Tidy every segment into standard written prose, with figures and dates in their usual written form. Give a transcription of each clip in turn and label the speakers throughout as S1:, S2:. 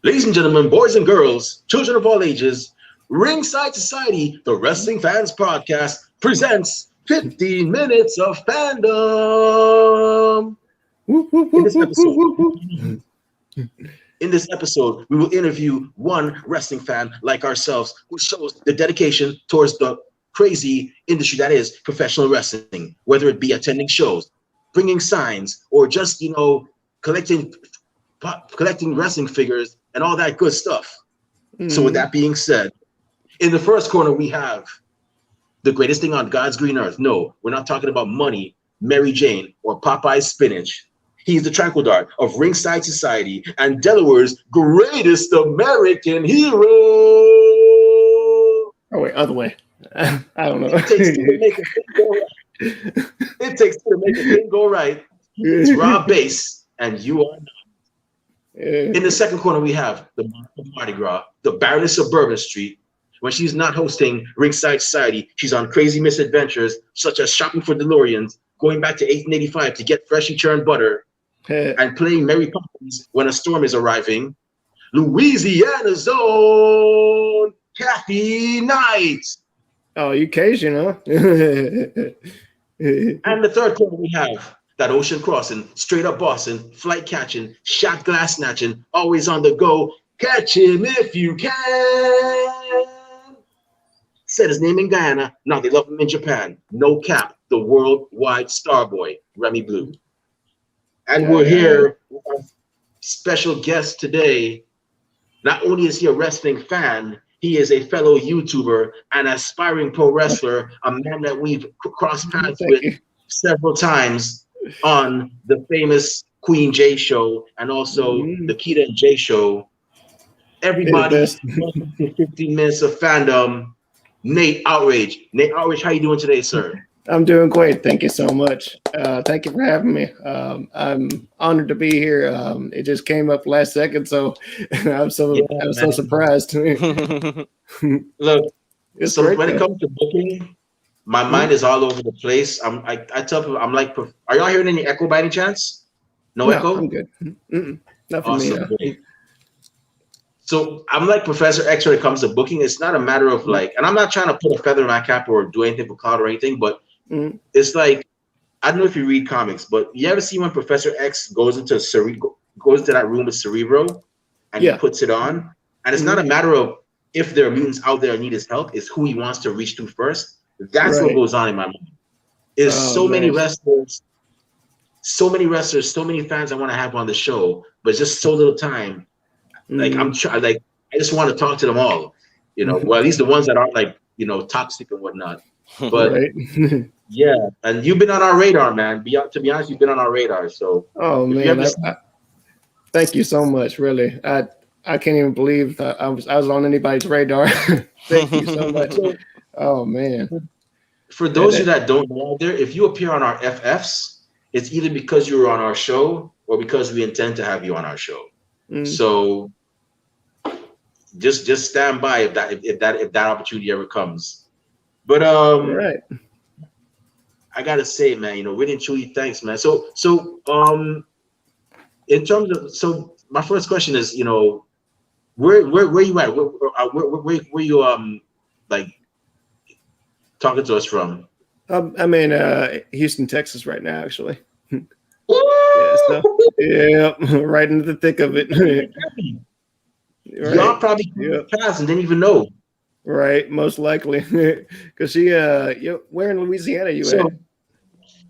S1: Ladies and gentlemen, boys and girls, children of all ages, Ringside Society, the Wrestling Fans Podcast, presents 15 Minutes of Fandom. In this episode, we will interview one wrestling fan like ourselves who shows the dedication towards the crazy industry that is professional wrestling, whether it be attending shows, bringing signs, or just, collecting wrestling figures and all that good stuff. So with that being said, in the first corner, we have the greatest thing on God's green earth. No, we're not talking about money, Mary Jane, or Popeye's spinach. He's the tranquil dart of Ringside Society and Delaware's greatest American hero.
S2: Oh, wait, other way. I don't know.
S1: It takes two to make a thing go right. It takes two to make a thing go right. It's Rob Bass, and you are not. In the second corner, we have the Mardi Gras, the Baroness of Bourbon Street. When she's not hosting Ringside Society, she's on crazy misadventures, such as shopping for DeLoreans, going back to 1885 to get freshly churned butter, and playing Mary Poppins when a storm is arriving. Louisiana's own Kathy Knight.
S2: Oh, you Cajun, huh?
S1: And the third corner, we have that ocean crossing, straight up Boston, flight catching, shot glass snatching, always on the go. Catch him if you can. Said his name in Guyana. Now they love him in Japan. No cap, the worldwide star boy, Remy Blue. And we're here with our special guest today. Not only is he a wrestling fan, he is a fellow YouTuber, an aspiring pro wrestler, a man that we've crossed paths with several times on the famous Queen J show and also the Keita and J show. Everybody, welcome to 15 Minutes of Fandom. Nate Outrage. Nate Outrage, how you doing today, sir?
S2: I'm doing great. Thank you so much. Thank you for having me. I'm honored to be here. It just came up last second, so I'm so surprised.
S1: Look,
S2: It's
S1: so when it comes to booking, my mind is all over the place. I tell people, I'm like, are y'all hearing any echo by any chance? No echo?
S2: I'm good. Not for
S1: Awesome.
S2: me.
S1: Great. So I'm like Professor X when it comes to booking. It's not a matter of like, and I'm not trying to put a feather in my cap or do anything for cloud or anything, but it's like, I don't know if you read comics, but you ever see when Professor X goes into that room with Cerebro and he puts it on? And it's not a matter of if there are mutants out there that need his help, it's who he wants to reach to first. That's what goes on in my mind. There's so many wrestlers, so many fans I want to have on the show, but just so little time. Like I just want to talk to them all, well, at least the ones that aren't like, toxic and whatnot. But yeah, and you've been on our radar, man. To be honest, you've been on our radar. So
S2: man, thank you so much. Really, I can't even believe that I was on anybody's radar. Thank you so much. Oh man.
S1: For those of you that don't know out there, if you appear on our FFs, it's either because you were on our show or because we intend to have you on our show. So just stand by if that opportunity ever comes. But I gotta say, man, really and truly thanks, man. So in terms of my first question is, where you at? Where you like talking to us from?
S2: I'm in Houston, Texas right now, actually. Right into the thick of it.
S1: Y'all probably passed and didn't even know.
S2: Right, most likely. Because where in Louisiana you at?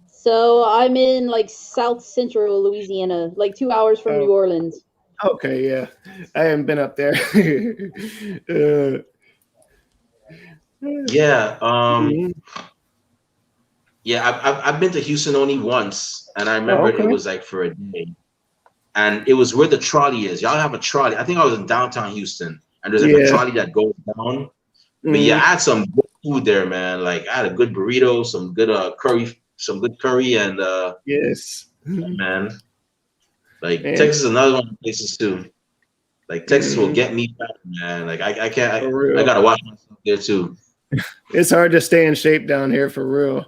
S3: So I'm in like South Central Louisiana, like 2 hours from New Orleans.
S2: Okay, yeah. I haven't been up there.
S1: I've been to Houston only once, and I remember it was like for a day, and it was where the trolley is. Y'all have a trolley. I think I was in downtown Houston, and there's like a trolley that goes down. But I had some good food there, man. Like I had a good burrito, some good curry, and
S2: yes,
S1: man. Like Texas is another one of the places too. Like Texas will get me back, man. Like I can't. I gotta watch myself there too.
S2: It's hard to stay in shape down here for real.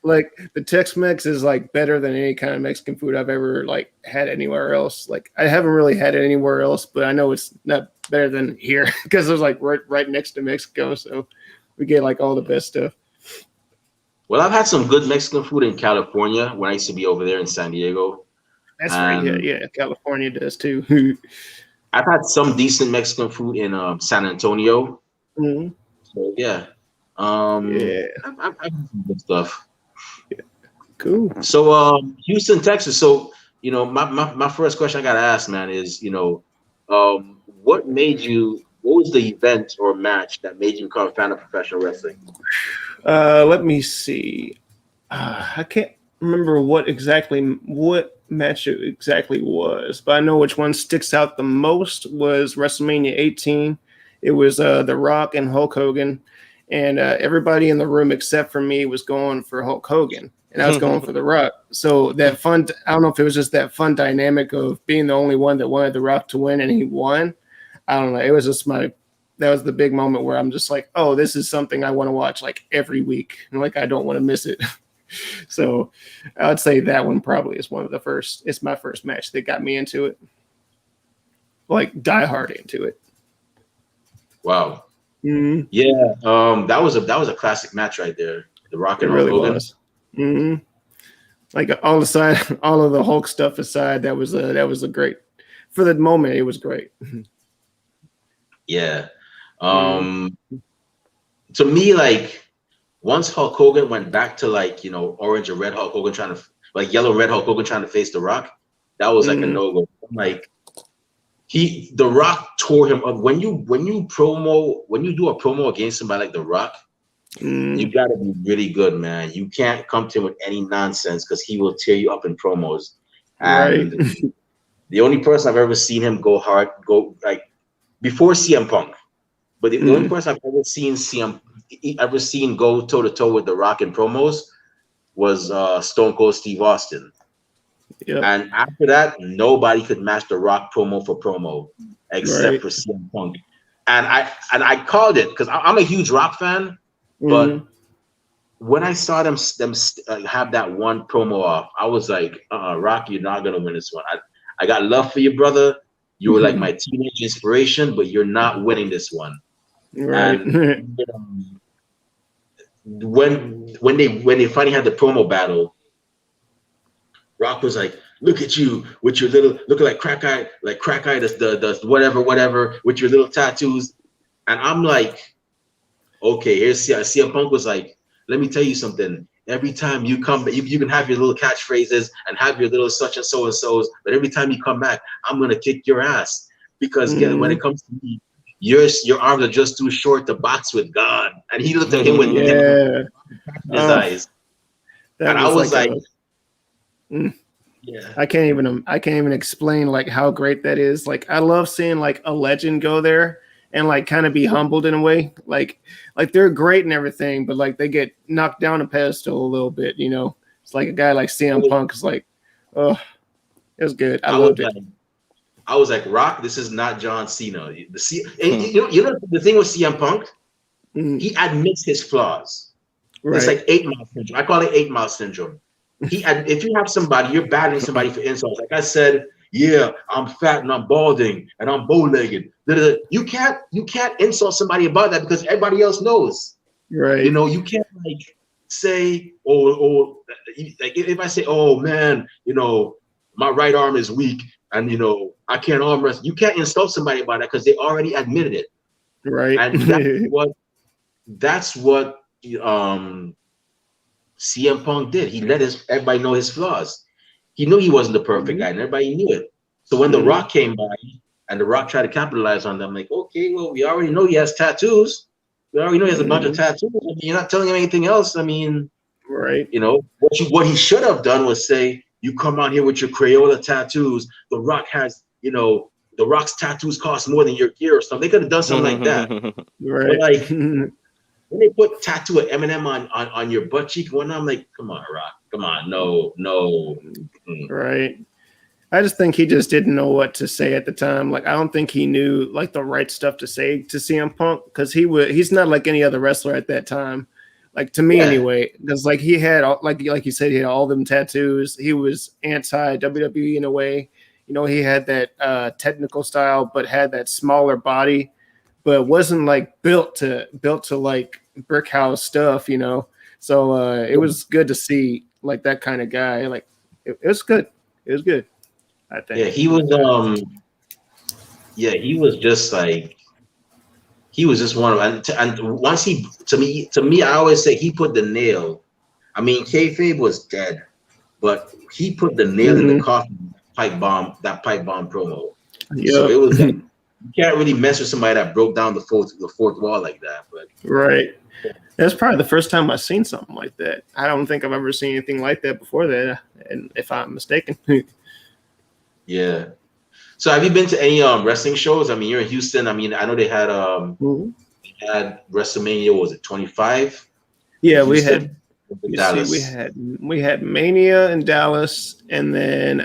S2: Like the Tex-Mex is like better than any kind of Mexican food I've ever like had anywhere else. Like I haven't really had it anywhere else, but I know it's not better than here because it's like right next to Mexico, so we get like all the best stuff.
S1: Well, I've had some good Mexican food in California when I used to be over there in San Diego.
S2: That's right. Yeah. California does too.
S1: I've had some decent Mexican food in San Antonio.
S2: Mm-hmm.
S1: So yeah. I've had some good stuff.
S2: Yeah. Cool.
S1: So Houston, Texas. So my first question I gotta ask, man, is what was the event or match that made you become a fan of professional wrestling?
S2: Let me see. I can't remember what match it exactly was, but I know which one sticks out the most was WrestleMania 18. It was The Rock and Hulk Hogan, and everybody in the room except for me was going for Hulk Hogan, and I was going for The Rock. So that fun, I don't know if it was just that fun dynamic of being the only one that wanted The Rock to win, and he won. I don't know. It was just that was the big moment where I'm just like, oh, this is something I want to watch like every week, and like I don't want to miss it. So I would say that one probably is one of the first. It's my first match that got me into it, like die hard into it.
S1: Wow.
S2: Mm-hmm.
S1: Yeah. That was a classic match right there. The Rock and
S2: really
S1: Hogan.
S2: Was. Mm-hmm. Like all of the Hulk stuff aside, that was a great. For the moment, it was great.
S1: Yeah. To me, like once Hulk Hogan went back to like orange or red Hulk Hogan yellow red Hulk Hogan trying to face The Rock, that was like a no-go. Like The Rock tore him up. When you do a promo against somebody like The Rock, you gotta be really good, man. You can't come to him with any nonsense because he will tear you up in promos. And
S2: right.
S1: The only person I've ever seen him go like before CM Punk, but the only person I've ever seen go toe to toe with The Rock in promos was Stone Cold Steve Austin.
S2: Yep.
S1: And after that, nobody could match The Rock promo for promo except for CM Punk. And I called it because I'm a huge Rock fan, but when I saw them have that one promo off, I was like, Rock, you're not gonna win this one. I got love for you, brother. You were like my teenage inspiration, but you're not winning this one.
S2: Right.
S1: And when they finally had the promo battle, Rock was like, "Look at you with your little looking like crack eye, the whatever with your little tattoos," and I'm like, "Okay, here's CM Punk was like, let me tell you something. Every time you come back, you can have your little catchphrases and have your little such and so's, but every time you come back, I'm gonna kick your ass because when it comes to me, your arms are just too short to box with God." And he looked at him with his eyes, and I was like yeah,
S2: I can't even explain like how great that is. Like I love seeing like a legend go there and like kind of be humbled in a way. Like they're great and everything, but like they get knocked down a pedestal a little bit, It's like a guy like CM Punk is like, oh, it was good. I loved it.
S1: I was like, Rock, this is not John Cena. And the thing with CM Punk, he admits his flaws. Right. It's like 8 Mile syndrome. I call it 8 Mile syndrome. If you have somebody, you're battling somebody for insults. Like I said, yeah, I'm fat and I'm balding and I'm bow-legged. You can't insult somebody about that because everybody else knows.
S2: Right.
S1: You can't like say, like if I say, oh man, my right arm is weak and I can't arm wrestle. You can't insult somebody about that because they already admitted it.
S2: Right.
S1: And that's what CM Punk did. He let everybody know his flaws. He knew he wasn't the perfect guy, and everybody knew it. So when The Rock came by and The Rock tried to capitalize on them, like, okay, well, we already know he has tattoos. We already know he has a bunch of tattoos. I mean, you're not telling him anything else. I mean,
S2: right.
S1: What he should have done was say, you come out here with your Crayola tattoos. The Rock has, The Rock's tattoos cost more than your gear or something. They could have done something like that.
S2: Right.
S1: But like, when they put tattoo of Eminem on your butt cheek, one, I'm like, come on, Rock, come on, no.
S2: Right. I just think he just didn't know what to say at the time. Like, I don't think he knew like the right stuff to say to CM Punk because he's not like any other wrestler at that time. Like to me anyway, because like he had like you said, he had all them tattoos. He was anti WWE in a way. You know, he had that technical style, but had that smaller body, but wasn't like built to like brick house stuff. You know, so it was good to see like that kind of guy. Like it was good. It was good. I think.
S1: Yeah, he was. He was just like he was just one of and once he to me, I always say he put the nail. I mean, kayfabe was dead, but he put the nail in the coffin. That pipe bomb promo. Yep. So it was like, you can't really mess with somebody that broke down the fourth wall like that. But
S2: right. That's probably the first time I've seen something like that. I don't think I've ever seen anything like that before that, and if I'm mistaken.
S1: Yeah. So have you been to any wrestling shows? I mean, you're in Houston. I mean, I know they had WrestleMania. Was it 25?
S2: Yeah, we had Mania in Dallas, and then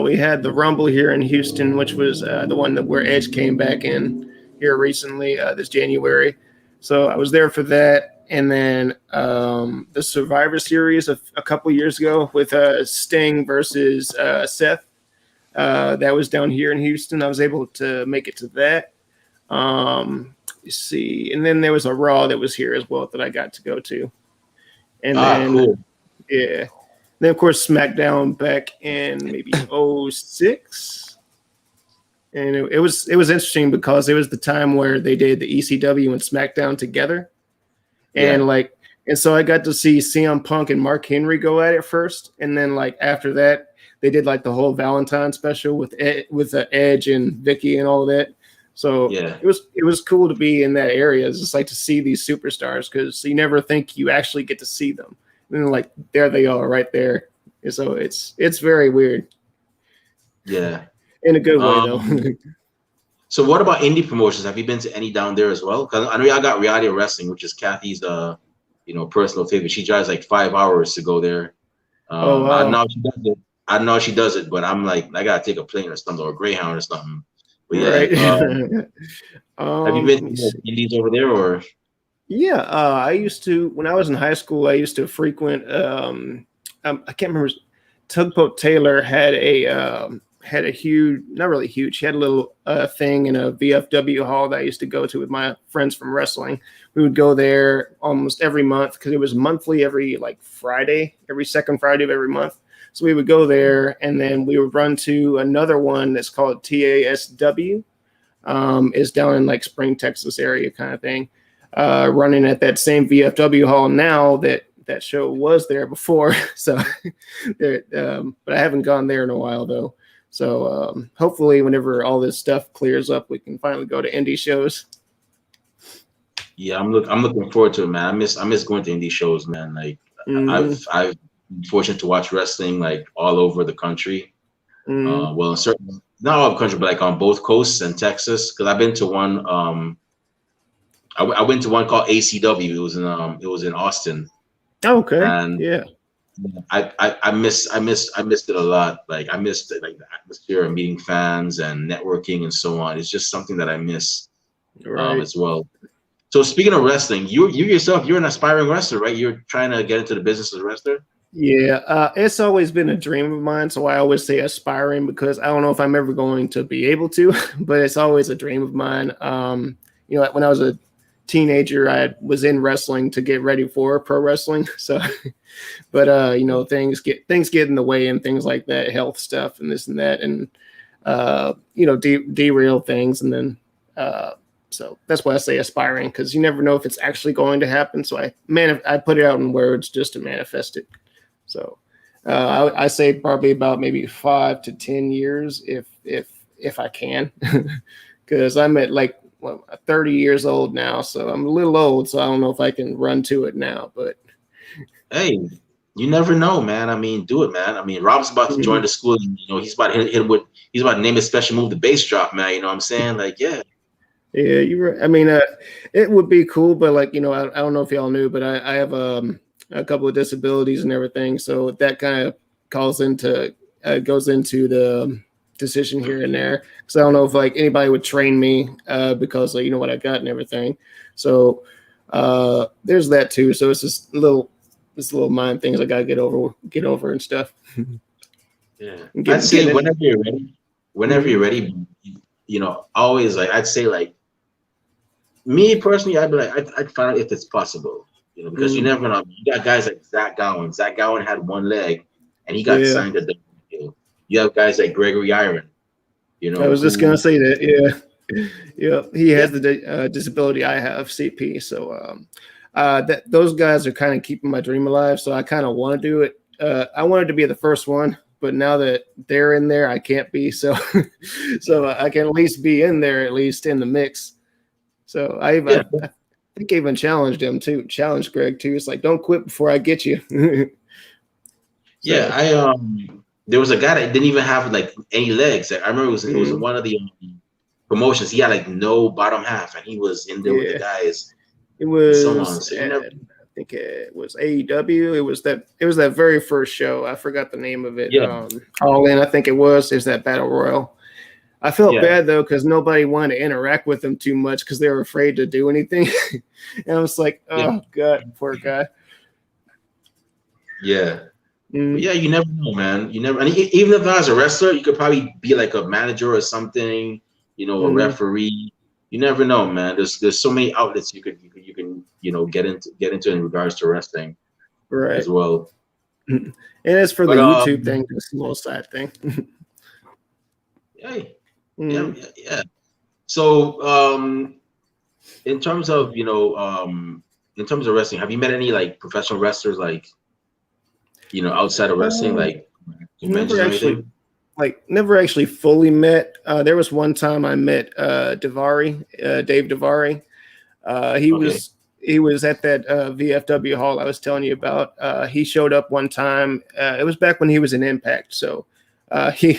S2: we had the Rumble here in Houston, which was the one where Edge came back in here recently this January. So I was there for that, and then the Survivor Series a couple years ago with Sting versus Seth. That was down here in Houston. I was able to make it to that. Let's see, and then there was a Raw that was here as well that I got to go to. And then,
S1: cool.
S2: Yeah. Then of course SmackDown back in maybe 06. And it was interesting because it was the time where they did the ECW and SmackDown together. And and so I got to see CM Punk and Mark Henry go at it first, and then like after that they did like the whole Valentine special with Edge and Vicky and all that. So it was cool to be in that area. It's just like to see these superstars because you never think you actually get to see them. And then like there they are right there. And so it's very weird.
S1: Yeah.
S2: In a good way though.
S1: So what about indie promotions? Have you been to any down there as well? Because I know y'all got Reality Wrestling, which is Kathy's personal favorite. She drives like 5 hours to go there.
S2: Wow.
S1: I know she does it, but I'm like, I gotta take a plane or something or a Greyhound or something. But
S2: right.
S1: Have you been to indies over there or?
S2: Yeah, I used to when I was in high school. I used to frequent. I can't remember. Tugboat Taylor had a huge, not really huge. He had a little thing in a VFW hall that I used to go to with my friends from wrestling. We would go there almost every month because it was monthly, every like Friday, every second Friday of every month. So we would go there, and then we would run to another one that's called TASW. It's down in like Spring, Texas area kind of thing. Running at that same VFW hall now that show was there before. So, but I haven't gone there in a while though. So hopefully, whenever all this stuff clears up, we can finally go to indie shows.
S1: Yeah, I'm looking forward to it, man. I miss going to indie shows, man. Like I've been fortunate to watch wrestling like all over the country. Well, certainly not all over the country, but like on both coasts and Texas. Because I've been to one. I went to one called ACW. It was in Austin.
S2: Okay.
S1: And
S2: yeah.
S1: I missed it a lot. Like I missed it, like the atmosphere of meeting fans and networking and so on. It's just something that I miss as well. So speaking of wrestling, you yourself, you're an aspiring wrestler, right? You're trying to get into the business as a wrestler.
S2: Yeah, it's always been a dream of mine. So I always say aspiring because I don't know if I'm ever going to be able to, but it's always a dream of mine. When I was a teenager, I was in wrestling to get ready for pro wrestling. So, but things get in the way and things like that, health stuff and this and that, and derail things, and then so that's why I say aspiring, because you never know if it's actually going to happen. So I put it out in words just to manifest it. So I say probably about maybe 5 to 10 years if I can, because I'm at 30 years old now, so I'm a little old, so I don't know if I can run to it now. But
S1: hey, you never know, man. I mean, do it, man. I mean, Rob's about to join the school. He's about to he's about to name his special move the bass drop, man. You know what I'm saying? Like, yeah.
S2: Yeah, you're right. I mean, it would be cool, but I don't know if y'all knew, but I have a couple of disabilities and everything, so that kind of goes into the decision here and there because I don't know if like anybody would train me because like, you know what I got and everything. So there's that too. So it's just little mind things I gotta get over and stuff.
S1: Yeah, I'd say whenever you're ready, you know, always like I'd say like me personally, I'd be like I'd find out if it's possible, you know, because you never know. You got guys like Zach Gowen. Zach Gowen had one leg, and he got signed to the. You have guys like Gregory Iron. You know,
S2: I was just gonna say that. Yeah, he has the disability I have, CP. So that those guys are kind of keeping my dream alive. So I kind of want to do it. I wanted to be the first one, but now that they're in there, I can't be. So I can at least be in there, at least in the mix. So I think I even challenged him too. Challenged Greg too. It's like, don't quit before I get you.
S1: There was a guy that didn't even have like any legs. I remember it was one of the promotions. He had like no bottom half, and he was in there with the guys.
S2: It was I think it was AEW. It was that very first show. I forgot the name of it.
S1: Yeah.
S2: All In, I think it was. Is that Battle Royal? I felt bad though because nobody wanted to interact with him too much because they were afraid to do anything. And I was like, oh god, poor guy.
S1: Yeah. Yeah, you never know, man. You never, and even if I was a wrestler, you could probably be like a manager or something, you know, a referee. You never know, man. There's so many outlets you can you know get into in regards to wrestling, as well.
S2: And as for the YouTube thing, it's a little side thing.
S1: Yeah. So, in terms of in terms of wrestling, have you met any like professional wrestlers like? You know, outside of wrestling, like
S2: never actually fully met. There was one time I met Daivari, Dave Daivari. He was at that VFW hall I was telling you about. He showed up one time. It was back when he was in Impact. So he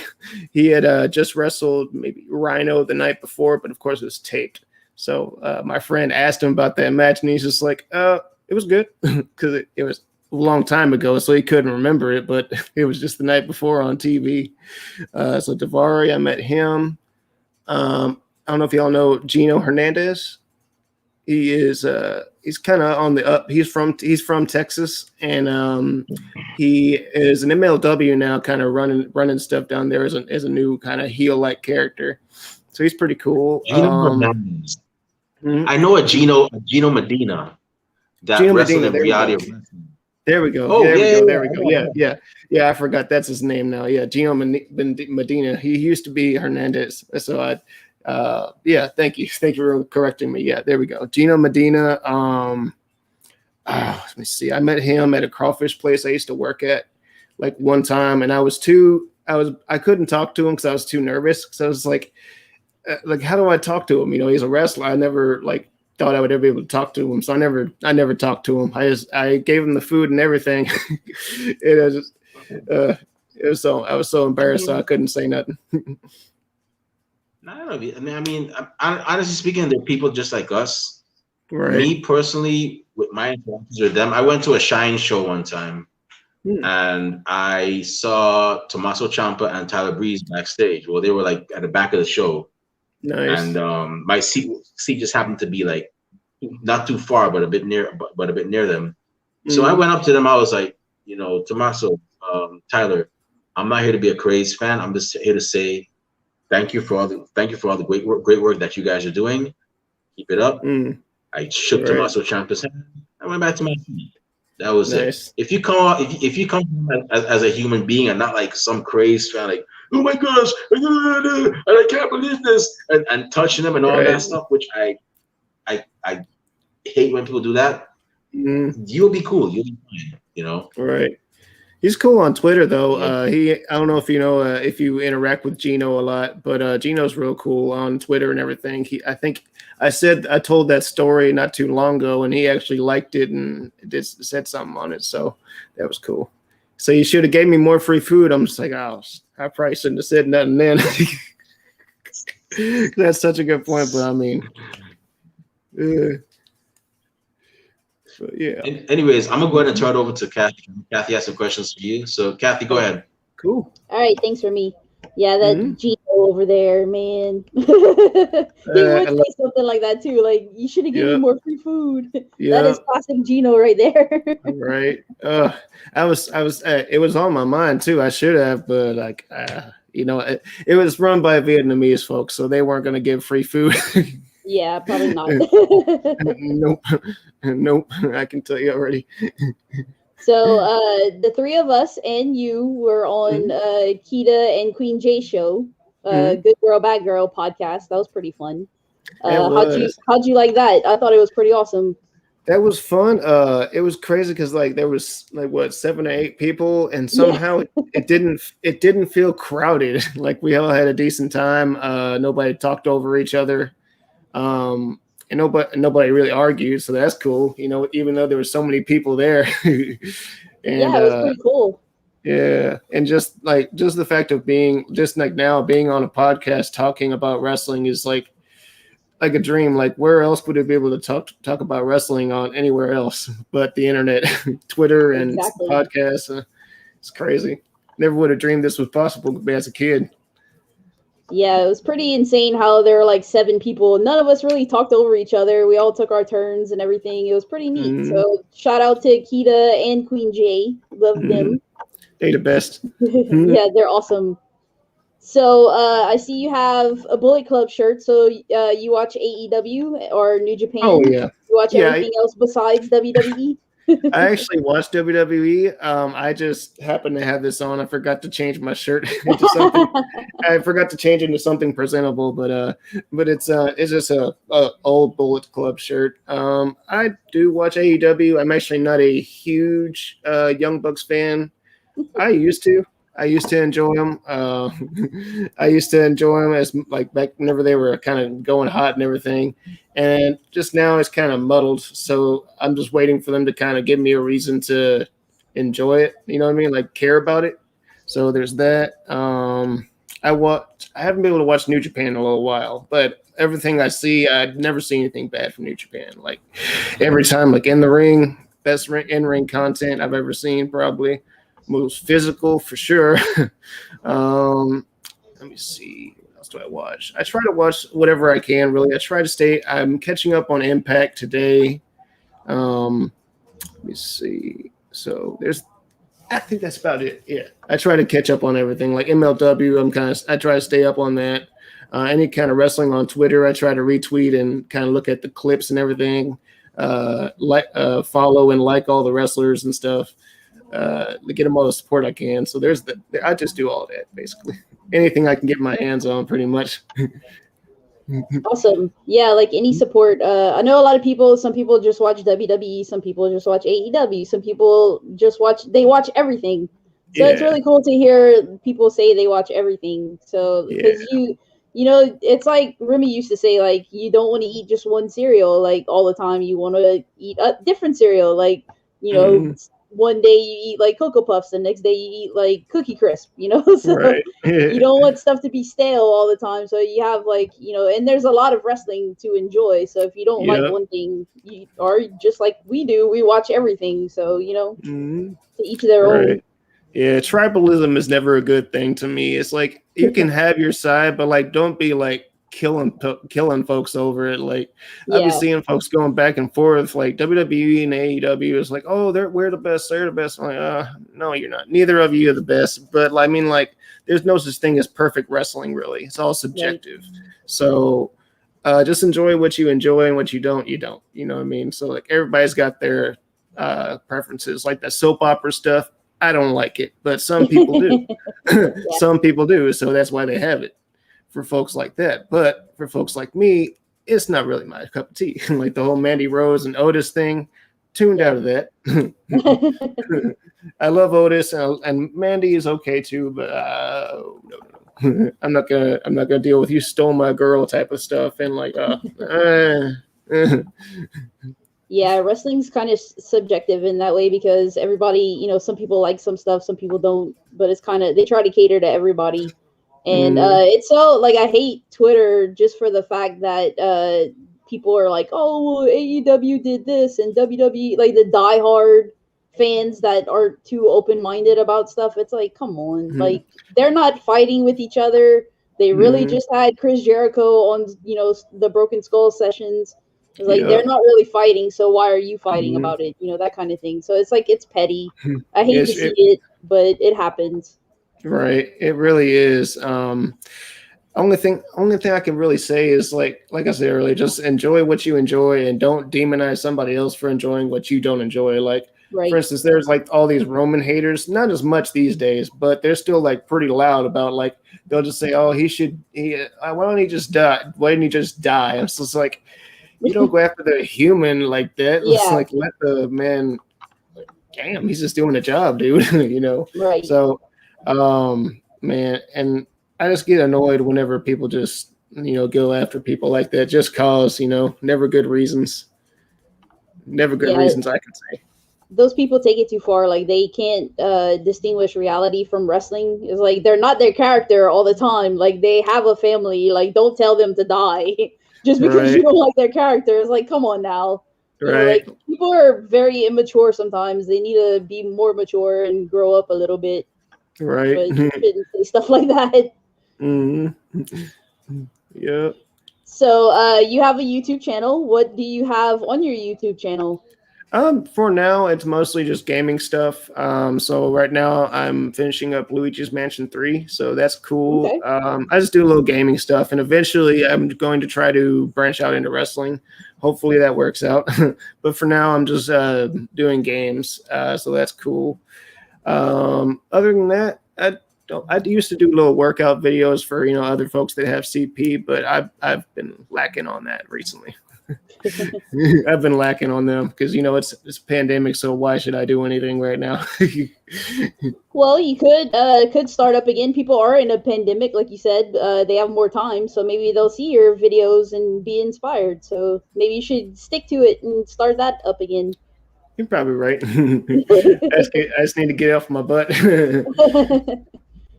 S2: had just wrestled maybe Rhino the night before, but of course it was taped. So my friend asked him about that match, and he's just like, "It was good," because it was a long time ago, so he couldn't remember it, but it was just the night before on TV. So Daivari, I met him. I don't know if y'all know Gino Hernandez. He is he's kind of on the up. He's from Texas, and he is an MLW now, kind of running stuff down there as a new kind of heel like character. So he's pretty cool.
S1: I know a Gino Medina that wrestled in reality of wrestling.
S2: There we go. There we go. Yeah. I forgot that's his name now. Yeah, Gino Medina. He used to be Hernandez. So thank you for correcting me. Yeah, there we go. Gino Medina. Let me see. I met him at a crawfish place I used to work at like one time, and I couldn't talk to him because I was too nervous. So I was like, how do I talk to him? You know, he's a wrestler. I never thought I would ever be able to talk to him, so I never talked to him. I gave him the food and everything. I was so embarrassed, so I couldn't say nothing.
S1: I mean, honestly speaking, they're people just like us.
S2: Right.
S1: Me personally, with my interactions with them, I went to a Shine show one time, and I saw Tommaso Ciampa and Tyler Breeze backstage. Well, they were like at the back of the show.
S2: Nice.
S1: And my seat just happened to be like not too far, but a bit near them. So I went up to them. I was like, you know, Tommaso, Tyler, I'm not here to be a crazy fan. I'm just here to say thank you for all the great work that you guys are doing. Keep it up. I shook Tommaso Ciampa's hand. I went back to my seat. That was
S2: nice.
S1: It. If you come as a human being and not like some crazy fan, like, oh my gosh, I can't believe this, and touching them and all that stuff, which I hate when people do that. You'll be cool. You'll be fine, you know.
S2: Right. He's cool on Twitter though. I don't know if you know if you interact with Gino a lot, but Gino's real cool on Twitter and everything. I told that story not too long ago, and he actually liked it and said something on it. So that was cool. So you should have gave me more free food. I'm just like, oh, I probably shouldn't have said nothing then. That's such a good point, but I mean, yeah.
S1: Anyways, I'm gonna go ahead and turn it over to Kathy. Kathy has some questions for you. So Kathy, go ahead.
S2: Cool.
S3: All right, thanks for me. Yeah, that Gino over there, man. He would say something like that too. Like, you should have given me more free food. That is classic Gino right there.
S2: Right. It was on my mind too. I should have, but like, it was run by Vietnamese folks, so they weren't going to give free food.
S3: Yeah, probably not.
S2: Nope. I can tell you already.
S3: So the three of us and you were on Kita and Queen J show, Good Girl Bad Girl podcast. That was pretty fun. How'd you like that? I thought it was pretty awesome.
S2: That was fun. It was crazy because like there was like 7 or 8 people, and somehow it didn't feel crowded. Like we all had a decent time. Nobody talked over each other. And nobody really argued, so that's cool. Even though there were so many people there. And,
S3: yeah, it was pretty cool.
S2: Yeah, and just the fact of being on a podcast talking about wrestling is like a dream. Like, where else would it be able to talk about wrestling on anywhere else but the internet, Twitter, and podcasts? It's crazy. Never would have dreamed this was possible as a kid.
S3: Yeah, it was pretty insane how there were like 7 people. None of us really talked over each other. We all took our turns and everything. It was pretty neat. So shout out to Kita and Queen J. Love them.
S2: They the best.
S3: Yeah, they're awesome. So I see you have a Bullet Club shirt. So you watch AEW or New Japan?
S2: Oh, yeah.
S3: You watch everything else besides WWE?
S2: I actually watched WWE. I just happened to have this on. I forgot to change my shirt into something. I forgot to change it into something presentable, but it's just a old Bullet Club shirt. I do watch AEW. I'm actually not a huge Young Bucks fan. I used to enjoy them. I used to enjoy them as like back whenever they were kind of going hot and everything. And just now it's kind of muddled. So I'm just waiting for them to kind of give me a reason to enjoy it. You know what I mean? Like care about it. So there's that. I haven't been able to watch New Japan in a little while, but everything I see, I'd never seen anything bad from New Japan. Like every time, like in the ring, best in-ring content I've ever seen, probably. Most physical for sure. Let me see. What else do I watch? I try to watch whatever I can, really. I'm catching up on Impact today. Let me see. So I think that's about it. Yeah. I try to catch up on everything. Like MLW, I try to stay up on that. Any kind of wrestling on Twitter, I try to retweet and kind of look at the clips and everything. Follow and like all the wrestlers and stuff. To get them all the support I can. So I just do all that basically. Anything I can get my hands on, pretty much.
S3: Awesome. Yeah, like any support. I know a lot of people. Some people just watch WWE. Some people just watch AEW. Some people just watch everything. So it's really cool to hear people say they watch everything. So because it's like Remy used to say, like, you don't want to eat just one cereal like all the time. You want to eat a different cereal, like one day you eat like Cocoa Puffs, the next day you eat like Cookie Crisp, so you don't want stuff to be stale all the time. So you have like, and there's a lot of wrestling to enjoy. So if you don't like one thing, you are just like we do, we watch everything. So, to each their own.
S2: Yeah, tribalism is never a good thing to me. It's like you can have your side, but like don't be like killing folks over it. Like I've been seeing folks going back and forth, like WWE and AEW is like, oh, we're the best, they're the best. I'm like, no, you're not. Neither of you are the best. But I mean, like, there's no such thing as perfect wrestling, really. It's all subjective. Right. So just enjoy what you enjoy, and what you don't, you don't. You know what I mean? So like everybody's got their preferences. Like that soap opera stuff, I don't like it, but some people do. Some people do, so that's why they have it. For folks like that, but for folks like me, it's not really my cup of tea. Like the whole Mandy Rose and Otis thing, tuned out of that. I love Otis and Mandy is okay too, but no. I'm not gonna deal with you stole my girl type of stuff and like
S3: Yeah, wrestling's kind of subjective in that way because everybody, some people like some stuff, some people don't, but it's kind of, they try to cater to everybody. And it's so, like, I hate Twitter just for the fact that people are like, oh, AEW did this and WWE, like the diehard fans that are too open-minded about stuff. It's like, come on,
S2: Mhm.
S3: like they're not fighting with each other. They really just had Chris Jericho on, the Broken Skull sessions. It's like they're not really fighting, so why are you fighting about it? That kind of thing. So it's like it's petty. I hate to see it, but it happens.
S2: Right. It really is. Only thing I can really say is like I said earlier, just enjoy what you enjoy and don't demonize somebody else for enjoying what you don't enjoy. Like for instance, there's like all these Roman haters, not as much these days, but they're still like pretty loud about like they'll just say, "Oh, why don't he just die? Why didn't he just die?" And so it's like you don't go after the human like that. It's like let the man. Like, damn, he's just doing a job, dude.
S3: Right.
S2: So, man, and I just get annoyed whenever people just go after people like that just cause never good reasons. Never good reasons, I can say.
S3: Those people take it too far. Like they can't distinguish reality from wrestling. It's like they're not their character all the time. Like they have a family. Like don't tell them to die just because you don't like their character. It's like, come on now. Like people are very immature sometimes. They need to be more mature and grow up a little bit.
S2: Right.
S3: But you shouldn't say stuff like that.
S2: Yeah.
S3: So you have a YouTube channel. What do you have on your YouTube channel?
S2: For now, it's mostly just gaming stuff. So right now I'm finishing up Luigi's Mansion 3, so that's cool.
S3: Okay.
S2: I just do a little gaming stuff, and eventually I'm going to try to branch out into wrestling. Hopefully that works out. But for now, I'm just doing games, so that's cool. Other than that, I used to do little workout videos for other folks that have CP, but I've been lacking on that recently. I've been lacking on them because it's pandemic, so why should I do anything right now?
S3: Well, you could start up again. People are in a pandemic, like you said. They have more time, so maybe they'll see your videos and be inspired. So maybe you should stick to it and start that up again.
S2: You're probably right. I just need to get off my butt.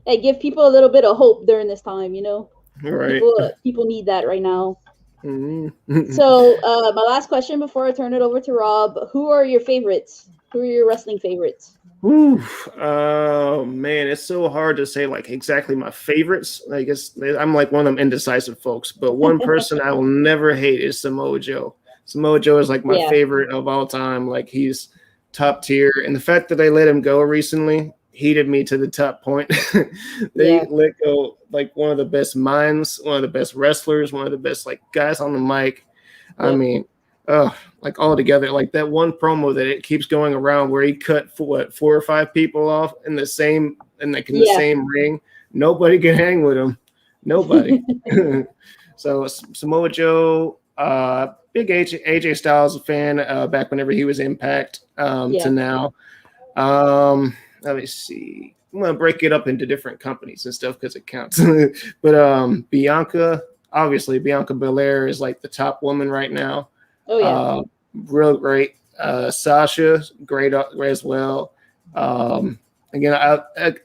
S3: Hey, give people a little bit of hope during this time.
S2: Right.
S3: People need that right now.
S2: Mm-hmm.
S3: So my last question before I turn it over to Rob: who are your favorites? Who are your wrestling favorites?
S2: Oh man, it's so hard to say like exactly my favorites. I guess I'm like one of them indecisive folks, but one person I will never hate is Samoa Joe. Samoa Joe is like my favorite of all time. Like he's top tier, and the fact that they let him go recently heated me to the top point. They let go like one of the best minds, one of the best wrestlers, one of the best like guys on the mic. I mean, like all together, like that one promo that it keeps going around where he cut 4 or 5 people off in the same the same ring. Nobody can hang with him. Nobody. So Samoa Joe, big AJ Styles fan back whenever he was Impact to now. Let me see. I'm gonna break it up into different companies and stuff because it counts. But Bianca, obviously Bianca Belair is like the top woman right now.
S3: Oh yeah,
S2: real great. Sasha, great as well. Again,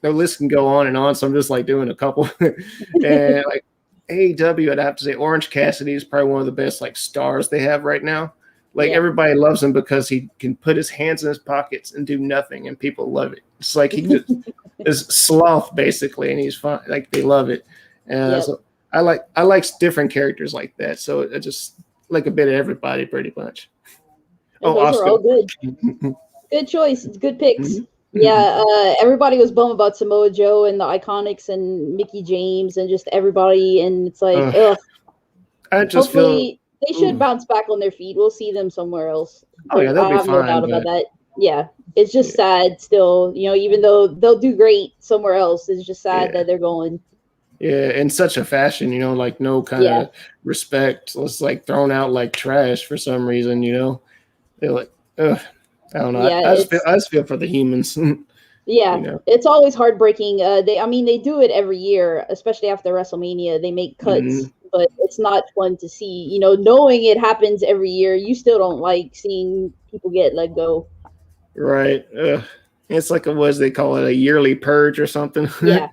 S2: the list can go on and on, so I'm just like doing a couple. And like AEW, I'd have to say Orange Cassidy is probably one of the best like stars they have right now. Like everybody loves him because he can put his hands in his pockets and do nothing, and people love it. It's like he just is sloth basically, and he's fine. Like they love it. And so I like different characters like that. So I just like a bit of everybody pretty much.
S3: And those are all good. Good choice. It's good picks. Mm-hmm. Yeah, everybody was bummed about Samoa Joe and the Iconics and Mickey James and just everybody, and it's like,
S2: I just
S3: hopefully they should bounce back on their feet. We'll see them somewhere else.
S2: Oh yeah, they'll be fine. I have no
S3: doubt about that. Yeah, it's just sad still. Even though they'll do great somewhere else, it's just sad that they're going.
S2: Yeah, in such a fashion, like no kind of respect. It's like thrown out like trash for some reason. They're like, ugh. I don't know.
S3: Yeah,
S2: I just feel for the humans.
S3: Yeah, it's always heartbreaking. They do it every year, especially after WrestleMania. They make cuts, but it's not fun to see. Knowing it happens every year, you still don't like seeing people get let go.
S2: Right. It's like what do they call it, a yearly purge or something?
S3: Yeah.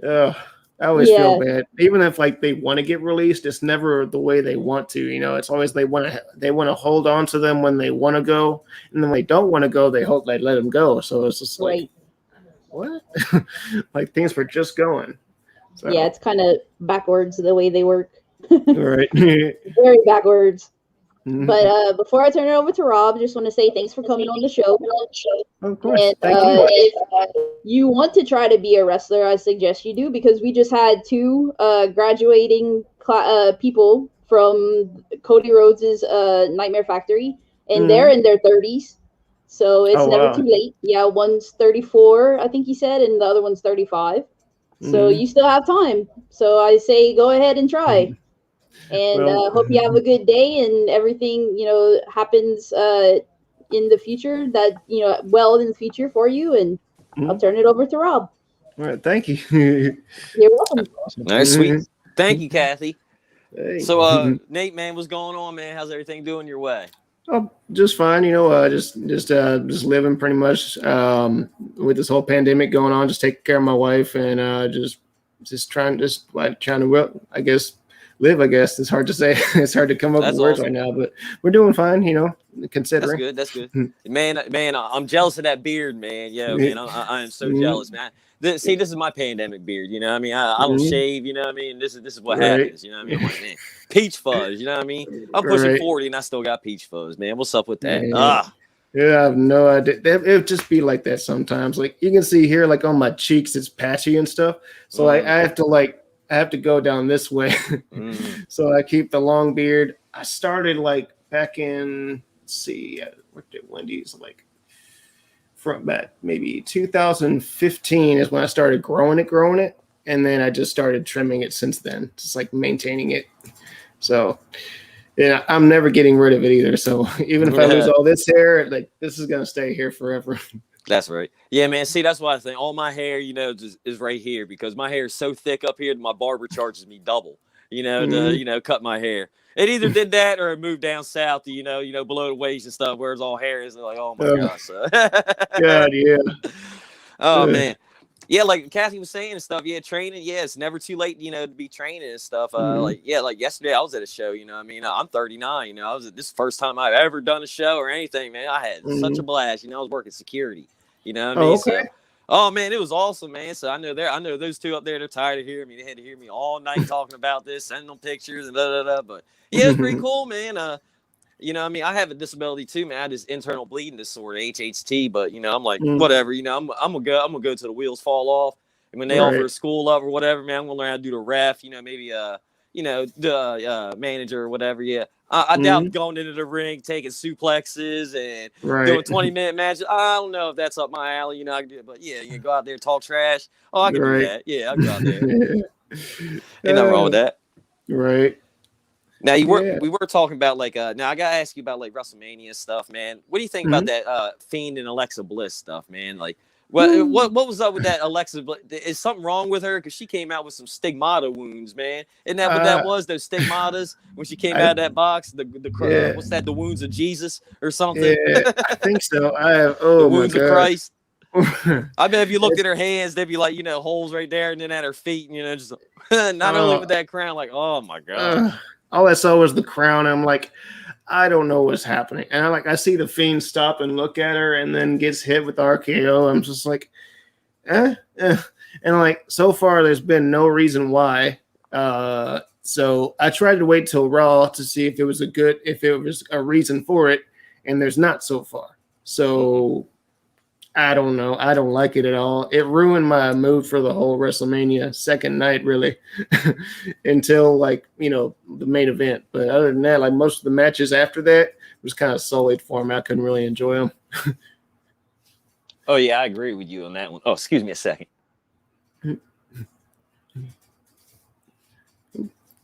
S3: Yeah.
S2: I always feel bad, even if like they want to get released. It's never the way they want to. It's always they want to hold on to them when they want to go, and then when they don't want to go, they let them go. So it's just like, what? Like things were just going. So.
S3: Yeah, it's kind of backwards the way they work.
S2: Right.
S3: Very backwards. Mm-hmm. But before I turn it over to Rob, I just want to say thanks for coming on the show.
S2: Of course.
S3: And
S2: thank you.
S3: if you want to try to be a wrestler, I suggest you do, because we just had 2 graduating people from Cody Rhodes' Nightmare Factory, and they're in their 30s. So it's never too late. Yeah, one's 34, I think he said, and the other one's 35. So you still have time. So I say go ahead and try. And hope you have a good day and everything, happens in the future that, well in the future for you. And I'll turn it over to Rob.
S2: All right. Thank you.
S3: You're welcome.
S4: Nice, sweet. Thank you, Kathy.
S2: Hey.
S4: So, Nate, man, what's going on, man? How's everything doing your way?
S2: Oh, just fine. Just living pretty much with this whole pandemic going on. Just taking care of my wife and just trying to, I guess, live. I guess it's hard to say. It's hard to come up with words right now, but we're doing fine. Considering.
S4: That's good. Man, I'm jealous of that beard, man. Yeah, man, I am so jealous, man. This is my pandemic beard. I don't shave. This is what happens. I'm like, man, peach fuzz. I'm pushing 40 and I still got peach fuzz, man. What's up with that?
S2: Yeah, I have no idea. It would just be like that sometimes. Like you can see here, like on my cheeks, it's patchy and stuff. So I have to go down this way. So I keep the long beard. I started like back in, I worked at Wendy's like from back maybe 2015 is when I started growing it. And then I just started trimming it since then, just like maintaining it. So yeah, I'm never getting rid of it either. So even if I lose all this hair, like this is going to stay here forever.
S4: That's right. Yeah, man. See, that's why I think all my hair, is right here because my hair is so thick up here that my barber charges me double, to, cut my hair. It either did that or it moved down south to, below the waist and stuff where it's all hair is. Like, oh my gosh.
S2: God, yeah.
S4: Oh, man. Yeah, like Kathy was saying and stuff. Yeah, training. Yeah, it's never too late, to be training and stuff. Like yesterday I was at a show, I'm 39, this is the first time I've ever done a show or anything, man. I had such a blast. I was working security,
S2: Okay.
S4: So, oh man, it was awesome, man. So I know those 2 up there, they're tired of hearing me. They had to hear me all night talking about this, sending them pictures and But yeah, it's pretty cool, man. I have a disability too, man. I have this internal bleeding disorder, HHT, but I'm like, whatever, I'm gonna go to the wheels fall off. And when they offer a school up or whatever, man, I'm gonna learn how to do the ref, maybe the manager or whatever. Yeah. I doubt going into the ring, taking suplexes and doing 20-minute matches. I don't know if that's up my alley, I can do it, but yeah, you go out there, talk trash. Oh, I can do that. Yeah, I'll go out there. Ain't nothing wrong with that.
S2: Right.
S4: Now we were talking about now I gotta ask you about like WrestleMania stuff, man. What do you think about that Fiend and Alexa Bliss stuff, man? Like what was up with that Alexa Bliss? Is something wrong with her? Because she came out with some stigmata wounds, man. Isn't that what that was? Those stigmatas when she came out of that box? What's that? The wounds of Jesus or something?
S2: Yeah, I think so. I have
S4: the wounds of Christ. I bet if you looked at her hands, they'd be like, holes right there, and then at her feet, just not only with that crown, like, oh my god.
S2: All I saw was the crown. I'm like, I don't know what's happening. And I see the Fiend stop and look at her and then gets hit with RKO. I'm just like, And like, so far, there's been no reason why. So I tried to wait till Raw to see if it was a reason for it. And there's not so far. So I don't know. I don't like it at all. It ruined my mood for the whole WrestleMania second night, really, until the main event. But other than that, like most of the matches after that was kind of sullied for me. I couldn't really enjoy them.
S4: Oh yeah, I agree with you on that one. Oh, excuse me a second.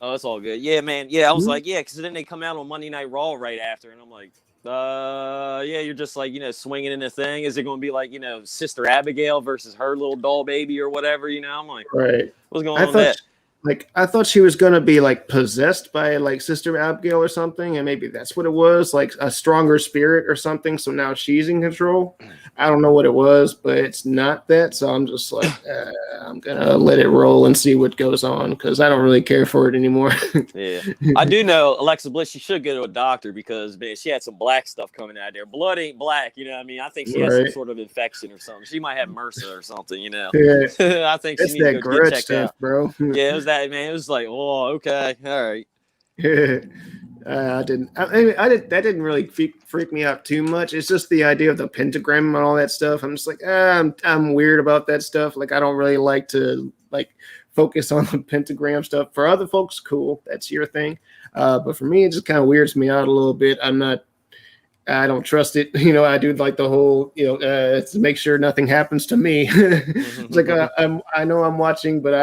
S4: Oh, it's all good. Yeah, man. Yeah, I was like, yeah, because then they come out on Monday Night Raw right after, and I'm like, yeah, you're just like, swinging in the thing. Is it going to be like, Sister Abigail versus her little doll baby or whatever, I'm like,
S2: right.
S4: What's going on with that?
S2: Like I thought she was gonna be like possessed by like Sister Abigail or something, and maybe that's what it was, like a stronger spirit or something. So now she's in control. I don't know what it was, but it's not that. So I'm just like, I'm gonna let it roll and see what goes on because I don't really care for it anymore.
S4: Yeah, I do know Alexa Bliss. She should go to a doctor because man, she had some black stuff coming out there. Blood ain't black, you know what I mean? I think she has some sort of infection or something. She might have MRSA or something, you know.
S2: Yeah,
S4: I think she needs to go get checked
S2: stuff,
S4: out,
S2: bro.
S4: Yeah, it was that man. It was like, oh, okay, all right.
S2: I didn't. That didn't really freak me out too much. It's just the idea of the pentagram and all that stuff. I'm just like, I'm weird about that stuff. Like, I don't really like to like focus on the pentagram stuff. For other folks, cool, that's your thing. But for me, it just kind of weirds me out a little bit. I don't trust it. You know, I do like the whole, to make sure nothing happens to me. It's like I know I'm watching, but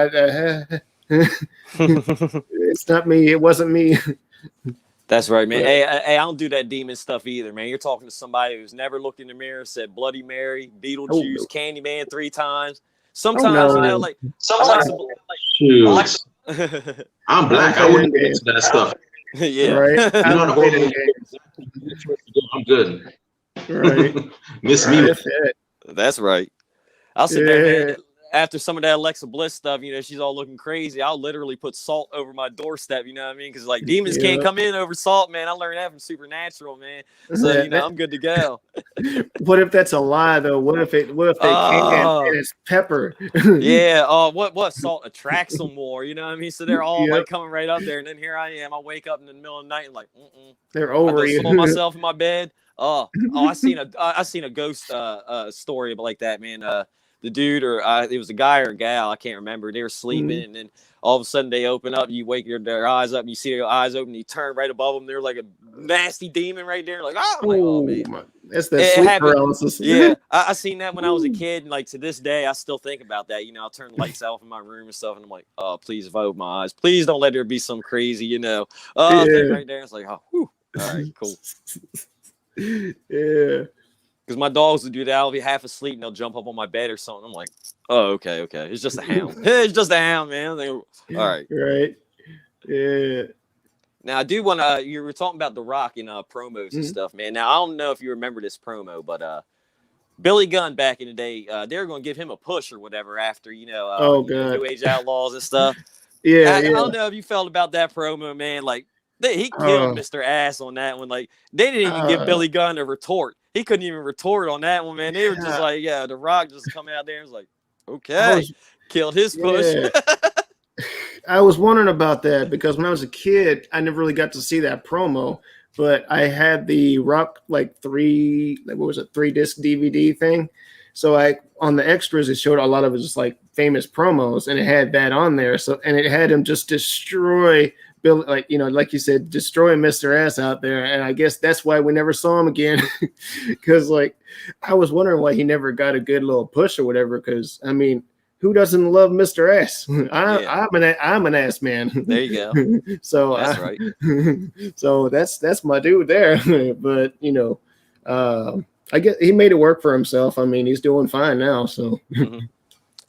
S2: it's not me. It wasn't me.
S4: That's right, man. Hey, I don't do that demon stuff either, man. You're talking to somebody who's never looked in the mirror, said Bloody Mary, Beetlejuice, Candyman 3 times. Sometimes, like
S1: Alexa. I'm black. I wouldn't get into that stuff.
S4: Yeah,
S2: right.
S1: I'm good.
S2: Right.
S1: Miss me.
S4: That's right. I'll sit there, man. After some of that Alexa Bliss stuff, she's all looking crazy. I'll literally put salt over my doorstep, you know what I mean? Because like demons can't come in over salt, man. I learned that from Supernatural, man. So I'm good to go.
S2: What if that's a lie though? What if they can and it's pepper?
S4: Yeah. Oh, what salt attracts them more? You know what I mean? So they're all like coming right up there, and then here I am. I wake up in the middle of the night and like,
S2: they're over you.
S4: I myself in my bed. Oh, I seen a ghost story like that, man. The dude it was a guy or a gal, I can't remember. They were sleeping, and then all of a sudden they open up. You wake their eyes up, and you see their eyes open. And you turn right above them. They're like a nasty demon right there. Like, oh man,
S2: that's the sleep paralysis.
S4: Yeah, I seen that when I was a kid, and like to this day, I still think about that. I'll turn the lights off in my room and stuff, and I'm like, oh, please, if I open my eyes, please don't let there be some crazy, thing right there. It's like, oh, whew. All right, cool.
S2: Yeah.
S4: Because my dogs would do that. I'll be half asleep and they'll jump up on my bed or something. I'm like, oh, okay. It's just a hound. It's just a hound, man. All right.
S2: Right. Yeah.
S4: Now, I do want to, you were talking about The Rock in promos and stuff, man. Now, I don't know if you remember this promo, but Billy Gunn back in the day, they were going to give him a push or whatever after, New Age Outlaws and stuff.
S2: Yeah.
S4: I don't know if you felt about that promo, man. Like, he killed Mr. Ass on that one. Like, they didn't even give Billy Gunn a retort. He couldn't even retort on that one, man. They were just like, The Rock just come out there and was like, okay, killed his push.
S2: Yeah. I was wondering about that because when I was a kid, I never really got to see that promo, but I had the Rock 3-disc DVD thing. So on the extras, it showed a lot of his like famous promos, and it had that on there. So, and it had him just destroy Bill, like you said, destroying Mr. Ass out there. And I guess that's why we never saw him again. Because I was wondering why he never got a good little push or whatever. Because I mean, who doesn't love Mr. Ass? I'm an ass man.
S4: There you go.
S2: So
S4: that's right.
S2: So that's my dude there. But I guess he made it work for himself. I mean, he's doing fine now. So.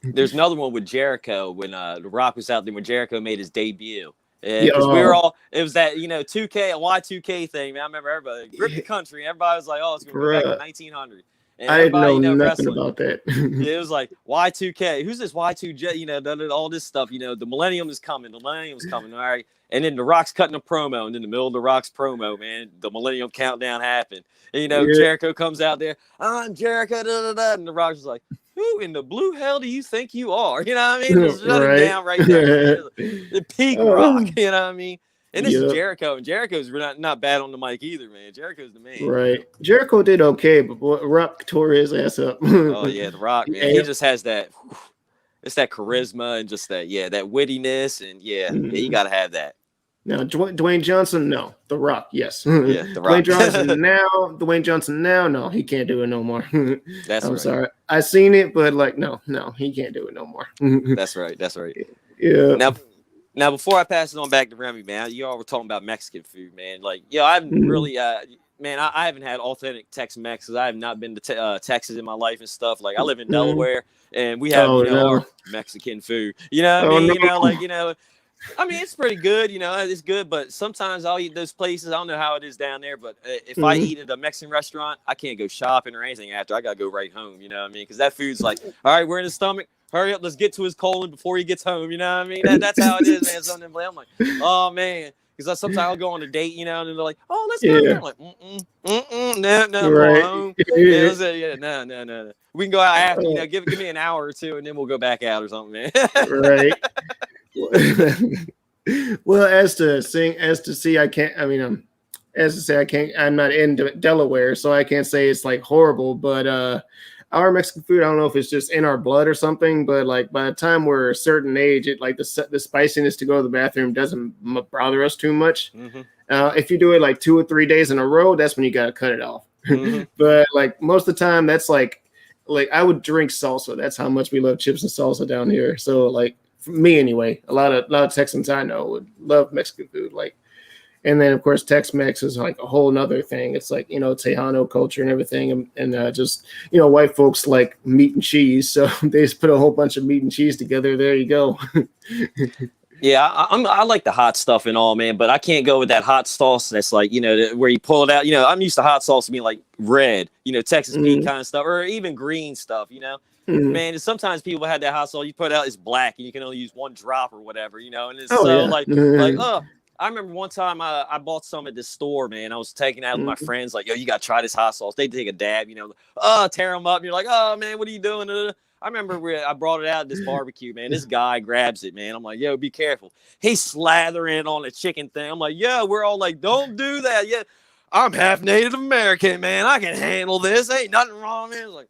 S4: There's another one with Jericho when The Rock was out there when Jericho made his debut. Because we were all, it was that, 2K, Y2K thing, man. I remember everybody, Grip the Country. Everybody was like, oh, it's going to be back in 1900. And
S2: I didn't know nothing about that.
S4: It was like Y2K. Who's this Y2J? All this stuff. The millennium is coming. All right. And then The Rock's cutting a promo. And in the middle of The Rock's promo, man, the millennium countdown happened. And, Jericho comes out there. I'm Jericho. And The Rock's just like, who in the blue hell do you think you are? You know what I mean? Just shut him down right there. The peak Rock. You know what I mean? And this is Jericho, and Jericho's not bad on the mic either, man. Jericho's the man.
S2: Right. Jericho did okay, but Rock tore his ass up.
S4: Oh, yeah, The Rock, man. He just has that, it's that charisma and just that, that wittiness, and you got to have that.
S2: Now, Dwayne Johnson, no. The Rock, yes.
S4: Yeah, The Rock.
S2: Dwayne Johnson now, no. He can't do it no more. I'm sorry. I seen it, but no, he can't do it no more.
S4: That's right.
S2: Yeah.
S4: Now, before I pass it on back to Remy, man, you all were talking about Mexican food, man. Like, I haven't really, man, I haven't had authentic Tex-Mex because I have not been to Texas in my life and stuff. Like, I live in Delaware, and we have our Mexican food. You know what I mean?
S2: No.
S4: I mean, it's pretty good, it's good, but sometimes I'll eat those places. I don't know how it is down there, but if I eat at a Mexican restaurant, I can't go shopping or anything after. I got to go right home, you know what I mean? Because that food's like, all right, we're in his stomach. Hurry up, let's get to his colon before he gets home, you know what I mean? That's how it is, man. Something I'm like, oh, man. Because sometimes I'll go on a date, and they're like, oh, let's go. I'm like, no, I'm going home. Yeah, no. We can go out after, give me an hour or two, and then we'll go back out or something, man.
S2: Right. Well, as to see, I can't. I mean, as to say, I can't. I'm not in Delaware, so I can't say it's like horrible. But our Mexican food, I don't know if it's just in our blood or something. But like by the time we're a certain age, it like the spiciness to go to the bathroom doesn't bother us too much. Mm-hmm. If you do it like 2 or 3 days in a row, that's when you gotta cut it off. Mm-hmm. But like most of the time, that's like I would drink salsa. That's how much we love chips and salsa down here. So like. For me anyway, a lot of Texans I know would love Mexican food, like, and then of course Tex-Mex is like a whole nother thing. It's like Tejano culture and everything, and just white folks like meat and cheese, so they just put a whole bunch of meat and cheese together. There you go.
S4: Yeah, I like the hot stuff and all, man, but I can't go with that hot sauce that's like where you pull it out. I'm used to hot sauce being like red, Texas Pete kind of stuff, or even green stuff, Man, sometimes people had that hot sauce. You put it out, it's black, and you can only use 1 drop or whatever, and it's I remember one time I bought some at this store, man. I was taking out with my friends, like, yo, you got to try this hot sauce. They take a dab, tear them up. And you're like, oh, man, what are you doing? I remember I brought it out at this barbecue, man. This guy grabs it, man. I'm like, yo, be careful. He's slathering on the chicken thing. I'm like, yeah, we're all like, don't do that. Yeah, I'm half Native American, man. I can handle this. Ain't nothing wrong, man. It's like,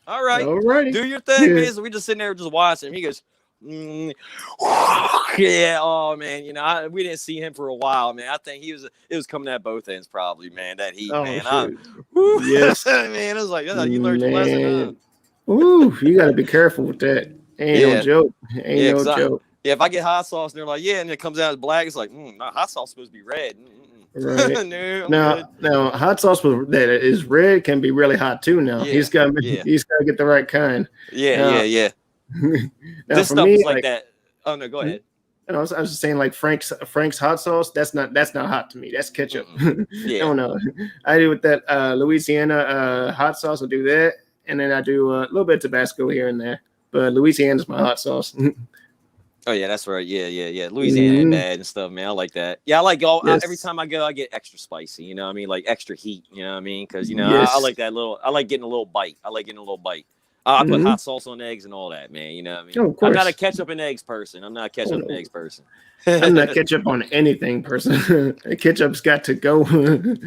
S4: all right, do your thing, man. So we just sitting there just watching. He goes, yeah, oh man, we didn't see him for a while, man. I think it was coming at both ends, probably, man. That heat, man. Yes, man. It was like, you learned your lesson.
S2: Ooh, you got to be careful with that. Ain't no joke. Ain't no joke.
S4: If I get hot sauce, and they're like, and it comes out as black, it's like, hot sauce is supposed to be red.
S2: Right. Now, hot sauce that is red can be really hot too. Now he's got to get the right kind.
S4: Yeah. This stuff is like that. Oh no, go ahead.
S2: I was just saying, like Frank's hot sauce. That's not hot to me. That's ketchup. Yeah. No. I do with that Louisiana hot sauce. I'll do that, and then I do a little bit of Tabasco here and there. But Louisiana's my hot sauce.
S4: Oh yeah, that's right. Yeah. Louisiana ain't bad and stuff, man. I like that. Yeah, I like every time I go, I get extra spicy. You know what I mean? Like extra heat. You know what I mean? Because I like that little. I like getting a little bite. I put hot sauce on eggs and all that, man. You know what I mean? Oh, I'm not a ketchup and eggs person. I'm not ketchup on anything person.
S2: Ketchup's got to go.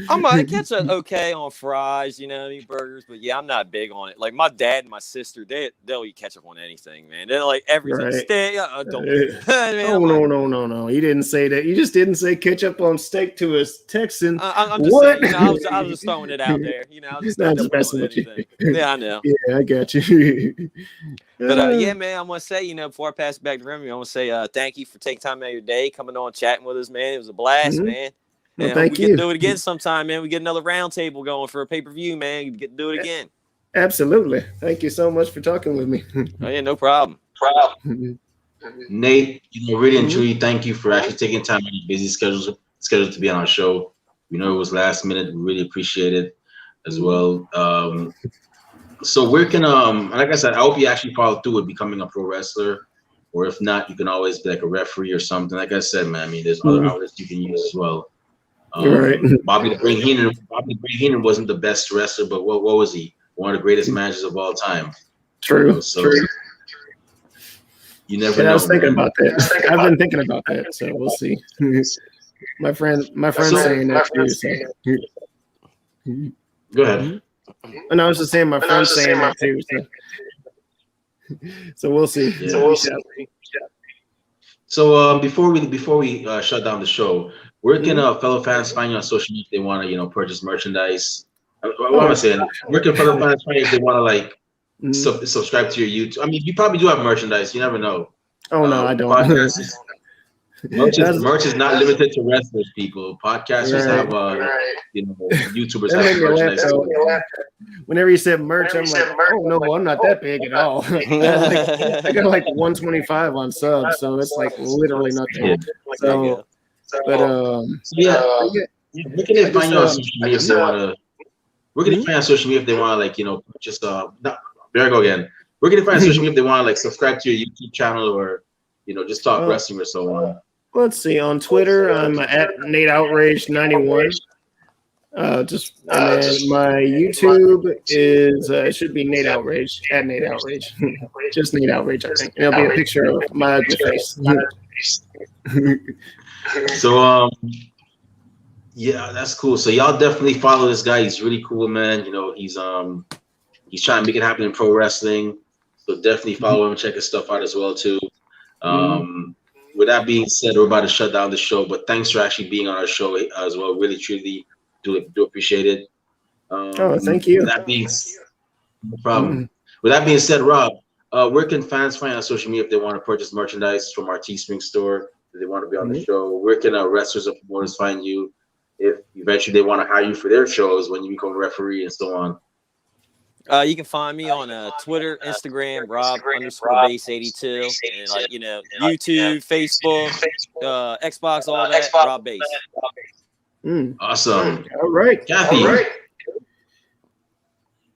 S4: I'm ketchup okay on fries, burgers, but yeah, I'm not big on it. Like my dad and my sister, they'll eat ketchup on anything, man. They're like everything.
S2: Right.
S4: Steak, don't. Man,
S2: no. He didn't say that. You just didn't say ketchup on steak to a Texan.
S4: I'm just saying, I was just throwing it out there. I'm just
S2: messing with you.
S4: Yeah, I know.
S2: Yeah, I got you.
S4: But yeah, man, I want to say, before I pass it back to Remy, I want to say thank you for taking time out of your day, coming on, chatting with us, man. It was a blast, man.
S2: Well, thank you.
S4: We can do it again sometime, man. We get another roundtable going for a pay-per-view, man. We get to do it again.
S2: Absolutely. Thank you so much for talking with me.
S4: Oh, yeah, no problem.
S1: Nate, really and truly, thank you for actually taking time out of your busy schedule to be on our show. We know it was last minute. We really appreciate it as well. So where can like I said, I hope you actually follow through with becoming a pro wrestler, or if not, you can always be like a referee or something. Like I said, man, I mean, there's other outlets you can use as well.
S2: Right.
S1: Bobby the Brain Heenan wasn't the best wrestler, but what was he? One of the greatest managers of all time.
S2: True.
S1: True. You never know.
S2: I was thinking about that. I've been thinking about that, so we'll see. my friend saying that too. So.
S1: Go ahead.
S2: And I was just saying, my friend's saying that too. So we'll see.
S1: Yeah. So before we shut down the show, where can fellow fans find you on social media if they want to purchase merchandise? What am I saying? Where can fellow fans find you if they want to subscribe to your YouTube? I mean, you probably do have merchandise. You never know.
S2: Oh no, I don't.
S1: Merch is not limited to wrestlers, people. Podcasters have YouTubers have merchandise.
S2: Whenever you said merch, I'm like, oh no, I'm not that big at all. I got like 125 on subs, so it's like literally nothing.
S1: Yeah.
S2: So, but
S1: where can they find you on social media if they want to? Where can they find on social media if they want to, like, just there I go again. Where can they find on social media if they want to, like, subscribe to your YouTube channel or just talk wrestling or so on?
S2: Let's see. On Twitter, I'm at Nate Outrage 91. And then my YouTube is it should be Nate Outrage at Nate Outrage. Just Nate Outrage, I think. And it'll be a picture of my ugly face.
S1: So yeah, that's cool. So y'all definitely follow this guy. He's really cool, man. He's trying to make it happen in pro wrestling. So definitely follow him, check his stuff out as well too. With that being said, we're about to shut down the show, but thanks for actually being on our show as well. Really, truly do appreciate it.
S2: Thank you.
S1: With that being no problem. With that being said, Rob, where can fans find on social media if they want to purchase merchandise from our Teespring store? If they want to be on the show, where can wrestlers or promoters find you if eventually they want to hire you for their shows when you become a referee and so on?
S4: You can find me on Twitter, Instagram, Rob_Base82, and YouTube, Facebook, Xbox, all that. Rob Base.
S1: Awesome.
S2: All right,
S1: Kathy.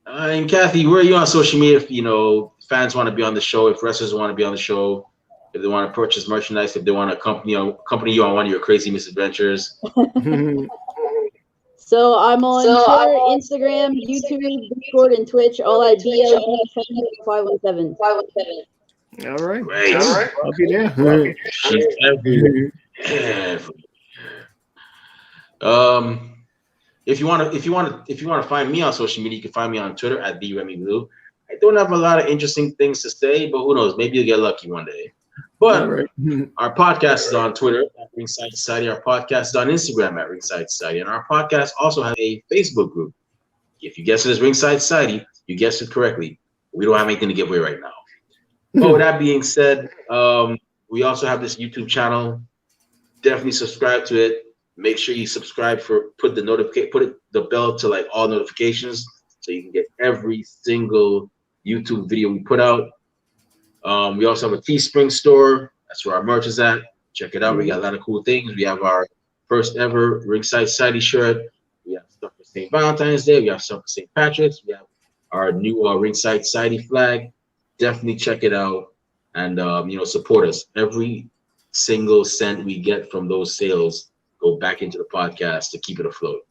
S1: And Kathy, where are you on social media if fans want to be on the show, if wrestlers want to be on the show, if they want to purchase merchandise, if they want to accompany you on one of your crazy misadventures?
S3: So I'm on Twitter, Instagram, YouTube, Discord, and Twitch, all at BLD517.
S2: All right.
S1: Great.
S2: I'll be there.
S1: She's everywhere. If you want to find me on social media, you can find me on Twitter at @BRemyBlue. I don't have a lot of interesting things to say, but who knows? Maybe you'll get lucky one day. But our podcast is on Twitter at Ringside Society. Our podcast is on Instagram at Ringside Society. And our podcast also has a Facebook group. If you guess it as Ringside Society, you guessed it correctly. We don't have anything to give away right now. But with that being said, we also have this YouTube channel. Definitely subscribe to it. Make sure you subscribe put the bell to like all notifications so you can get every single YouTube video we put out. We also have a Teespring store. That's where our merch is at. Check it out. We got a lot of cool things. We have our first ever Ringside Society shirt. We have stuff for St. Valentine's Day. We have stuff for St. Patrick's. We have our new Ringside Society flag. Definitely check it out and support us. Every single cent we get from those sales go back into the podcast to keep it afloat.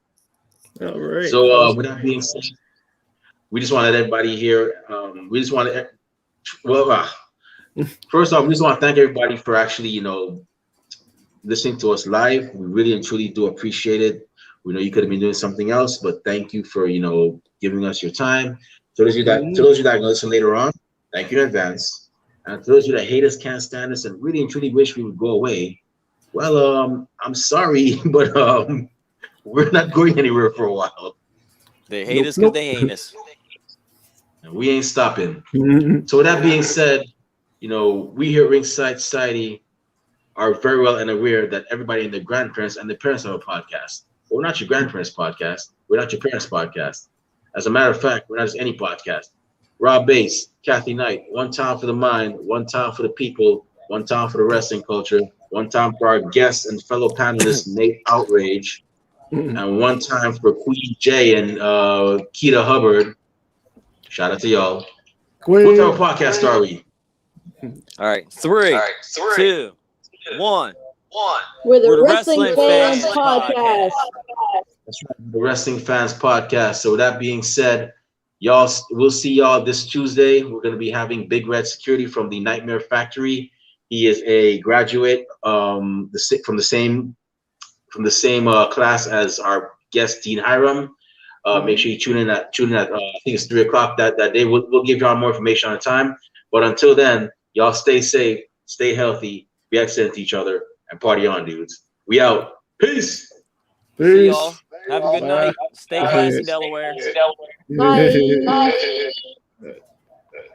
S2: All right.
S1: So with that being said, we just want to let everybody here. First off, we just want to thank everybody for actually, listening to us live. We really and truly do appreciate it. We know you could have been doing something else, but thank you for, giving us your time. To those of you that are going to listen later on, thank you in advance. And to those of you that hate us, can't stand us, and really and truly wish we would go away, well, I'm sorry, but we're not going anywhere for a while.
S4: They hate us because they hate us.
S1: And we ain't stopping. So with that being said, we here at Ringside Society are very well and aware that everybody and their grandparents and their parents have a podcast. But we're not your grandparents' podcast. We're not your parents' podcast. As a matter of fact, we're not just any podcast. Rob Base, Kathy Knight, one time for the mind, one time for the people, one time for the wrestling culture, one time for our guests and fellow panelists, Nate Outrage, and one time for Queen J and Keita Hubbard. Shout out to y'all. What type of podcast are we?
S4: All right, 3, 2, 1.
S3: We're the Wrestling Fans Podcast.
S1: That's right, the Wrestling Fans Podcast. So with that being said, y'all, we'll see y'all this Tuesday. We're going to be having Big Red Security from the Nightmare Factory. He is a graduate from the same class as our guest Dean Hiram. Make sure you tune in at I think it's 3 o'clock that day. We'll give y'all more information on the time. But until then, y'all stay safe, stay healthy, be excellent to each other, and party on, dudes. We out. Peace.
S4: See y'all. Have a good night. Stay classy, Delaware.
S3: Bye.